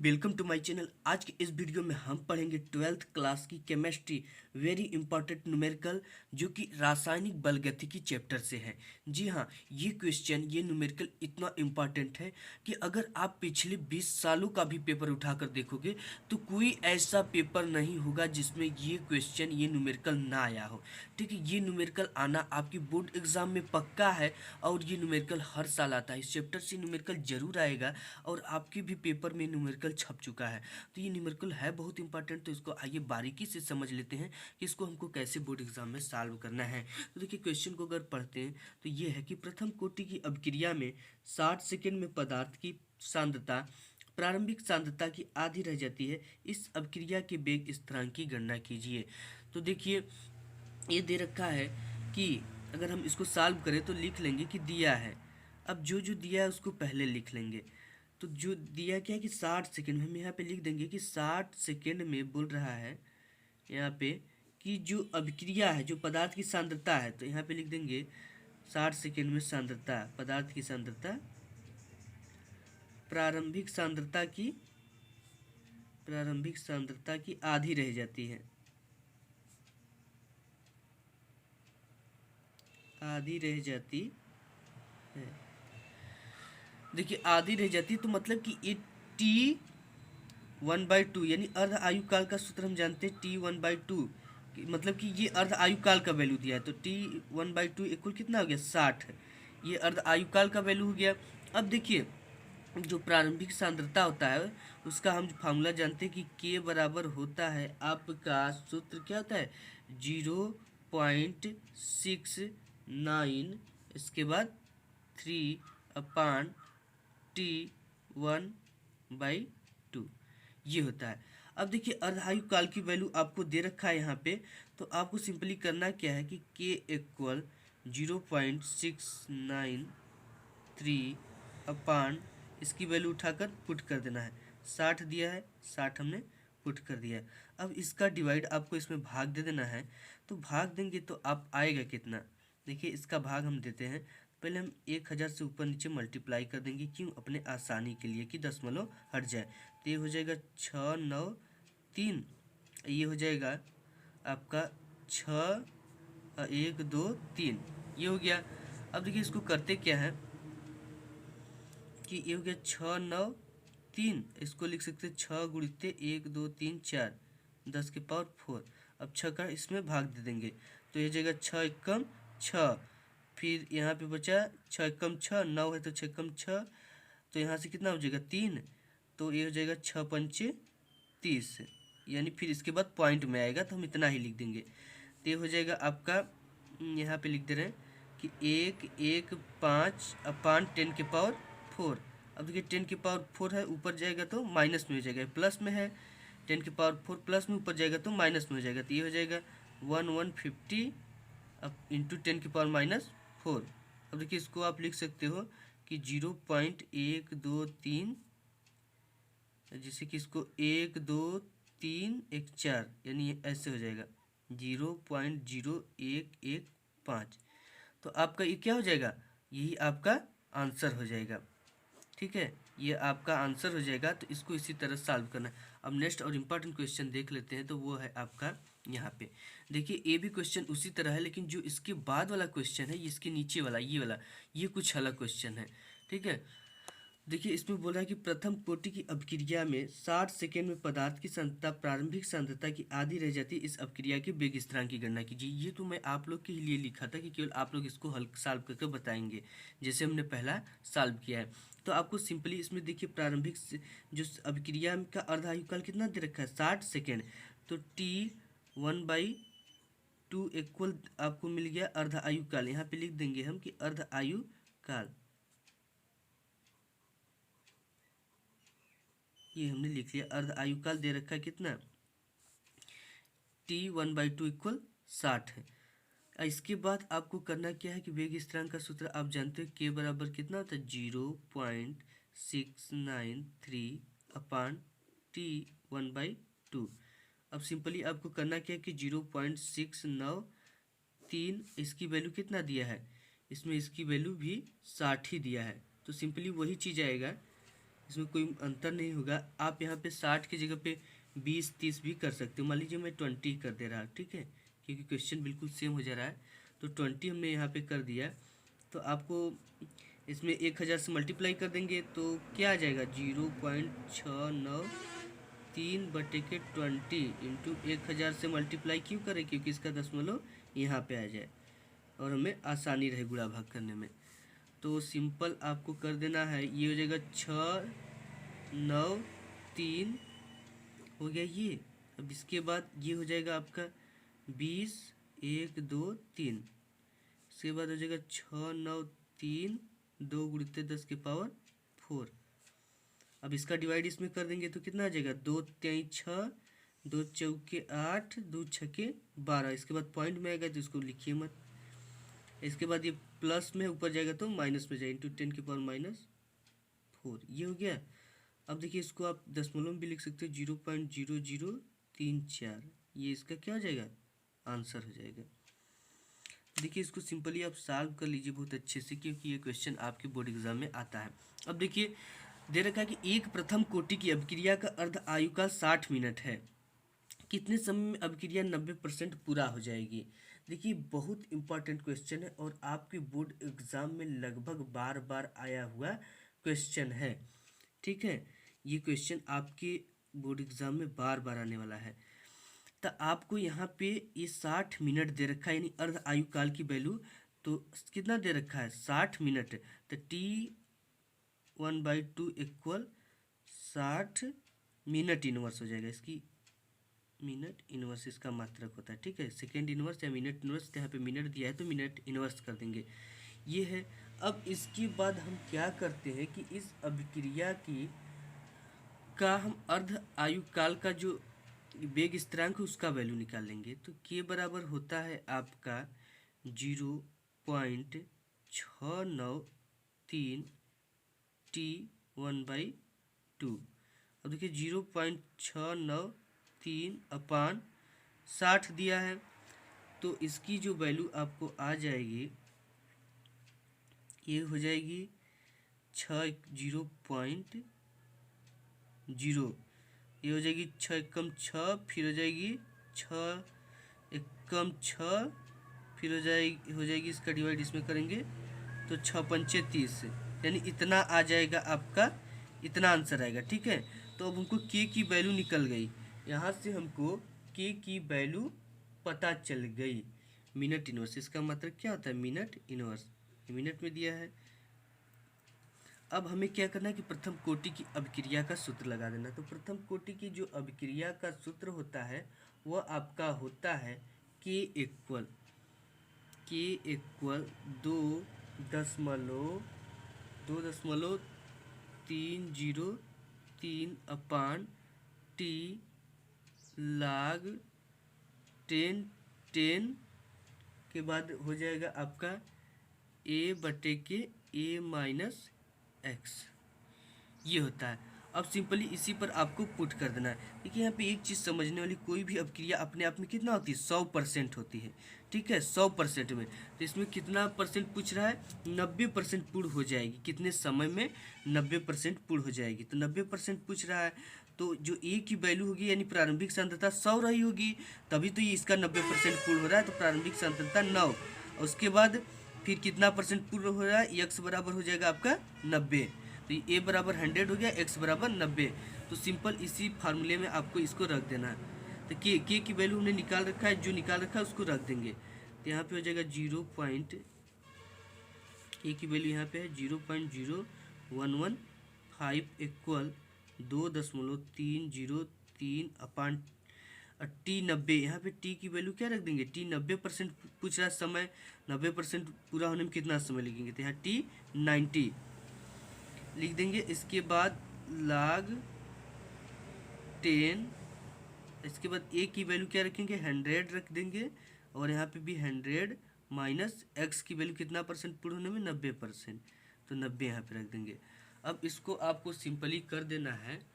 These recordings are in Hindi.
Welcome to my channel. आज के इस वीडियो में हम पढ़ेंगे 12th क्लास की केमिस्ट्री वेरी इंपॉर्टेंट न्यूमेरिकल, जो कि रासायनिक बलगतिकी चैप्टर से है। जी हाँ, ये क्वेश्चन ये न्यूमेरिकल इतना इम्पॉर्टेंट है कि अगर आप पिछले 20 सालों का भी पेपर उठाकर देखोगे तो कोई ऐसा पेपर नहीं होगा जिसमें ये क्वेश्चन ये न्यूमेरिकल ना आया हो। ठीक है, ये न्यूमेरिकल आना आपकी बोर्ड एग्जाम में पक्का है और ये न्यूमेरिकल हर साल आता है। इस चैप्टर से न्यूमेरिकल जरूर आएगा और आपके भी पेपर में न्यूमेरिकल छप चुका है। तो ये न्यूमेरिकल है बहुत इंपॉर्टेंट, तो इसको आइए बारीकी से समझ लेते हैं कि इसको हमको कैसे बोर्ड एग्जाम में सॉल्व करना है। तो देखिए, क्वेश्चन को अगर पढ़ते हैं तो ये है कि प्रथम कोटि की अभिक्रिया में 60 सेकेंड में पदार्थ की सांद्रता प्रारंभिक सांद्रता की आधी रह जाती है। इस अभिक्रिया के वेग स्थिरांक की गणना कीजिए। तो देखिए, ये दे रखा है कि अगर हम इसको सॉल्व करें तो लिख लेंगे कि दिया है। अब जो जो दिया है उसको पहले लिख लेंगे। तो जो दिया क्या है कि 60 सेकेंड में हम यहाँ पे लिख देंगे कि 60 सेकेंड में बोल रहा है यहाँ पे कि जो अभिक्रिया है, जो पदार्थ की सांद्रता है, तो यहाँ पे लिख देंगे 60 सेकेंड में सांद्रता, पदार्थ की सांद्रता प्रारंभिक सांद्रता की आधी रह जाती है, आधी रह जाती है। देखिए, आधी रह जाती है तो मतलब कि ये T1/2 यानी अर्ध आयु काल का सूत्र हम जानते हैं T1/2, मतलब कि ये अर्ध आयु काल का वैल्यू दिया है। तो T1/2 इक्वल कितना हो गया 60। ये अर्ध आयु काल का वैल्यू हो गया। अब देखिए, जो प्रारंभिक सांद्रता होता है उसका हम फार्मूला जानते हैं कि K बराबर होता है, आपका सूत्र क्या होता है 0.69, इसके बाद 3/T1/2 ये होता है। अब देखिए, अर्धायु काल की वैल्यू आपको दे रखा है यहाँ पे, तो आपको सिंपली करना क्या है कि K इक्वल 0.693 इसकी वैल्यू उठाकर पुट कर देना है। 60 दिया है, 60 हमने पुट कर दिया है। अब इसका डिवाइड आपको इसमें भाग दे देना है। तो भाग देंगे तो आप आएगा कितना, देखिए इसका भाग हम देते हैं। पहले हम 1000 से ऊपर नीचे मल्टीप्लाई कर देंगे, क्यों, अपने आसानी के लिए कि दशमलव हट जाए। तो ये हो जाएगा 693, ये हो जाएगा आपका 6123, ये हो गया। अब देखिए, इसको करते क्या है कि ये हो गया 693, इसको लिख सकते हैं 6 गुणिते 1 2 3 4, 10 के पावर 4। अब 6 का इसमें भाग दे देंगे तो ये जाएगा 6 एकम 6, फिर यहाँ पे बचा 6 एकम 6, 9 है तो 6 एकम 6, तो यहाँ से कितना हो जाएगा 3, तो ये हो जाएगा 6 पंचे 30, यानी फिर इसके बाद पॉइंट में आएगा तो हम इतना ही लिख देंगे। तो ये हो जाएगा आपका, यहाँ पे लिख दे रहे हैं कि 115/10 के पावर 4। अब देखिए 10 के पावर 4 है, ऊपर जाएगा तो माइनस में हो जाएगा, प्लस में है 10 के पावर 4 प्लस में ऊपर जाएगा तो माइनस में हो जाएगा। तो ये हो जाएगा 1150 अब इंटू 10 के पावर -4। अब देखिए, इसको आप लिख सकते हो कि 0.123, जैसे कि इसको 1 2 3 1 4, यानी ऐसे हो जाएगा 0.0115। तो आपका ये क्या हो जाएगा, यही आपका आंसर हो जाएगा। ठीक है, ये आपका आंसर हो जाएगा। तो इसको इसी तरह सॉल्व करना है। अब नेक्स्ट और इम्पॉर्टेंट क्वेश्चन देख लेते हैं, तो वो है आपका यहाँ पे। देखिए, ये भी क्वेश्चन उसी तरह है, लेकिन जो इसके बाद वाला क्वेश्चन है, इसके नीचे वाला ये कुछ अलग क्वेश्चन है। ठीक है, देखिए इसमें बोला है कि प्रथम कोटि की अभिक्रिया में 60 सेकेंड में पदार्थ की सांद्रता प्रारंभिक सांद्रता की आधी रह जाती है। इस अभिक्रिया के वेग स्थिरांक की गणना कीजिए। ये तो मैं आप लोग के लिए लिखा था कि केवल आप लोग इसको हल सॉल्व करके बताएंगे, जैसे हमने पहला सॉल्व किया है। तो आपको सिंपली इसमें देखिए, प्रारंभिक जो अभिक्रिया का अर्धायुकाल कितना दे रखा है 60 सेकेंड, तो T1/2 इक्वल आपको मिल गया अर्ध आयु काल। यहाँ पे लिख देंगे हम कि अर्ध आयु काल, ये हमने लिख लिया। अर्ध आयु काल दे रखा है कितना, T1/2 इक्वल 60 है। इसके बाद आपको करना क्या है कि वेग स्थिरांक का सूत्र आप जानते हो, K बराबर कितना होता है 0.693/T1/2। अब सिंपली आपको करना क्या है कि 0.693, इसकी वैल्यू कितना दिया है, इसमें इसकी वैल्यू भी 60 ही दिया है, तो सिंपली वही चीज़ आएगा इसमें कोई अंतर नहीं होगा। आप यहाँ पे 60 की जगह पे 20-30 भी कर सकते हो। मान लीजिए मैं 20 कर दे रहा, ठीक है, क्योंकि क्वेश्चन बिल्कुल सेम हो जा रहा है। तो 20 हमने यहाँ पे कर दिया। तो आपको इसमें 1000 से मल्टीप्लाई कर देंगे तो क्या आ जाएगा, 0.693/20 इंटू 1000 से मल्टीप्लाई क्यों करें, क्योंकि इसका दशमलव यहाँ पे आ जाए और हमें आसानी रहे गुणा भाग करने में। तो सिंपल आपको कर देना है, ये हो जाएगा 693 हो गया ये। अब इसके बाद ये हो जाएगा आपका 20, 1 2 3। इसके बाद हो जाएगा 693 2 गुणित 10⁴। अब इसका डिवाइड इसमें कर देंगे तो कितना आ जाएगा, 2 3 6, 2 चौके 8, 2 छके 12। इसके बाद पॉइंट में आएगा तो इसको लिखिए मत। इसके बाद ये प्लस में ऊपर जाएगा तो माइनस में जाएगा, इंटू 10⁻⁴ ये हो गया। अब देखिए इसको आप दशमलव में भी लिख सकते हो, 0.0034। ये इसका क्या हो जाएगा, आंसर हो जाएगा। देखिए इसको सिंपली आप सॉल्व कर लीजिए बहुत अच्छे से, क्योंकि ये क्वेश्चन आपके बोर्ड एग्जाम में आता है। अब देखिए दे रखा है कि एक प्रथम कोटि की अभिक्रिया का अर्ध आयुकाल 60 मिनट है, कितने समय में अभिक्रिया 90% पूरा हो जाएगी। देखिए बहुत इंपॉर्टेंट क्वेश्चन है और आपके बोर्ड एग्जाम में लगभग बार बार आया हुआ क्वेश्चन है, ठीक है। ये क्वेश्चन आपके बोर्ड एग्जाम में बार बार आने वाला है। तो आपको यहाँ पे ये 60 मिनट दे रखा है, यानी अर्ध आयु काल की वैल्यू तो कितना दे रखा है, 60 मिनट। तो T1/2 इक्वल 60 मिनट इनवर्स हो जाएगा। इसकी मिनट इनवर्स इसका मात्रक होता है, ठीक है। सेकेंड इनवर्स या मिनट इनवर्स, यहाँ पे मिनट दिया है तो मिनट इनवर्स कर देंगे, ये है। अब इसके बाद हम क्या करते हैं कि इस अभिक्रिया की का हम अर्ध आयु काल का जो वेग स्थिरांक है उसका वैल्यू निकाल लेंगे। तो के बराबर होता है आपका 0.693 T1/2। अब देखिए 0.693/60 दिया है, तो इसकी जो वैल्यू आपको आ जाएगी ये हो जाएगी 0.0, ये हो जाएगी 6 एकम 6, फिर हो जाएगी 6 एकम 6, फिर हो जाएगी इसका डिवाइड इसमें करेंगे तो 6 पंचे 30, यानी इतना आ जाएगा आपका, इतना आंसर आएगा, ठीक है। तो अब हमको के की वैल्यू निकल गई, यहाँ से हमको के की वैल्यू पता चल गई। मिनट इनवर्स, इसका मतलब क्या होता है, मिनट इनवर्स, मिनट में दिया है। अब हमें क्या करना है कि प्रथम कोटि की अभिक्रिया का सूत्र लगा देना। तो प्रथम कोटि की जो अभिक्रिया का सूत्र होता है वह आपका होता है के इक्वल 2.303/T log 10 के बाद हो जाएगा आपका A/A-x, ये होता है। अब सिंपली इसी पर आपको पुट कर देना है। देखिए यहाँ पे एक चीज़ समझने वाली, कोई भी अभिक्रिया अपने आप में कितना होती है, 100% होती है, ठीक है, 100% में। तो इसमें कितना परसेंट पूछ रहा है, 90% पूर्ण हो जाएगी, कितने समय में 90% पूर्ण हो जाएगी। तो 90% पूछ रहा है, तो जो ए की वैल्यू होगी यानी प्रारंभिक सांद्रता 100 रही होगी, तभी तो ये इसका 90% पूर्ण हो रहा है। तो प्रारंभिक सांद्रता 9, और उसके बाद फिर कितना परसेंट पूर्ण हो रहा है, x बराबर हो जाएगा आपका 90। तो ए बराबर 100 हो गया, x बराबर 90। तो सिंपल इसी फार्मूले में आपको इसको रख देना है। तो के की वैल्यू हमने निकाल रखा है, जो निकाल रखा है उसको रख देंगे। तो यहाँ पे हो जाएगा के की वैल्यू यहाँ पे है 0.0115 इक्वल 2.303 T90। यहाँ पे टी की वैल्यू क्या रख देंगे, टी 90% पूछ रहा समय, 90% पूरा होने में कितना समय लगेंगे, तो यहाँ T90 लिख देंगे। इसके बाद log 10, इसके बाद ए की वैल्यू क्या रखेंगे, 100 रख देंगे, और यहाँ पे भी 100 माइनस एक्स की वैल्यू कितना परसेंट पूर्ण होने में, 90%, तो 90 यहाँ पे रख देंगे। अब इसको आपको सिंपली कर देना है,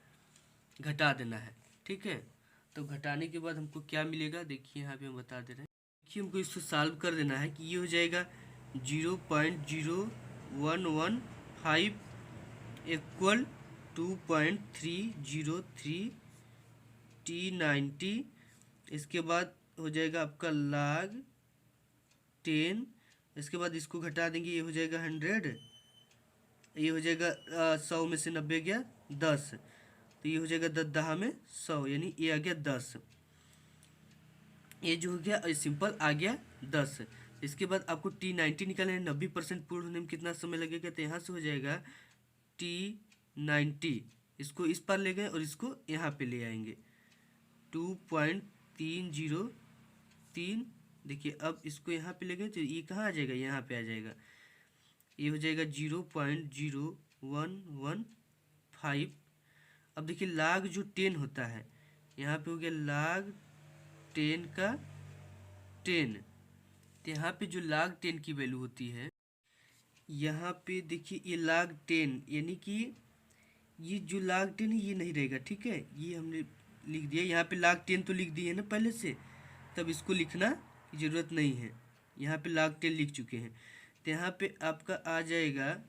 घटा देना है, ठीक है। तो घटाने के बाद हमको क्या मिलेगा, देखिए यहाँ पे हम बता दे रहे हैं। देखिए हमको इसको सॉल्व कर देना है कि ये हो जाएगा 0.0115 इक्वल 2.303T90। इसके बाद हो जाएगा आपका log 10। इसके बाद इसको घटा देंगे, ये हो जाएगा 100। ये हो जाएगा 100 में से 90 गया 10, तो ये हो जाएगा 10 दहा में 100, यानी ये आ गया 10। ये जो हो गया सिंपल आ गया 10। इसके बाद आपको T90 निकालना है। 90% पूर्ण होने में कितना समय लगेगा, तो यहाँ से हो जाएगा T90, इसको इस पर ले गए और इसको यहाँ पे ले आएंगे 2.303। देखिए अब इसको यहाँ पे ले गए तो ये कहाँ आ जाएगा, यहाँ पे आ जाएगा। ये हो जाएगा 0.0115। अब देखिए log जो 10 होता है, यहाँ पे हो गया log 10 का 10। तो यहाँ पे जो log 10 की वैल्यू होती है, यहाँ पे देखिए ये log 10, यानी कि ये जो log 10 है ये नहीं रहेगा, ठीक है। ये हमने लिख दिया, यहाँ पे log 10 तो लिख दिए ना पहले से, तब इसको लिखना की ज़रूरत नहीं है। यहाँ पे log 10 लिख चुके हैं, तो यहाँ पे आपका आ जाएगा,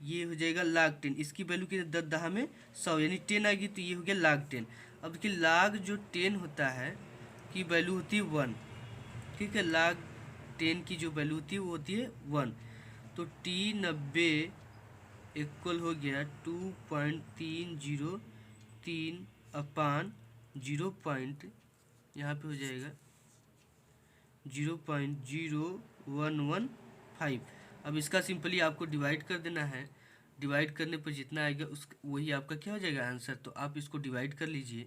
ये हो जाएगा log 10। इसकी वैल्यू की 10 दहा में 100, यानी 10 आएगी, तो ये हो गया log 10। अब देखिए log जो 10 होता है की वैल्यू होती है 1, ठीक है। log 10 की जो वैल्यू होती है वो होती है 1। तो T90 इक्वल हो गया 2.303 अपान 0. यहाँ पे हो जाएगा 0.0115। अब इसका सिंपली आपको डिवाइड कर देना है। डिवाइड करने पर जितना आएगा उस वही आपका क्या हो जाएगा आंसर। तो आप इसको डिवाइड कर लीजिए।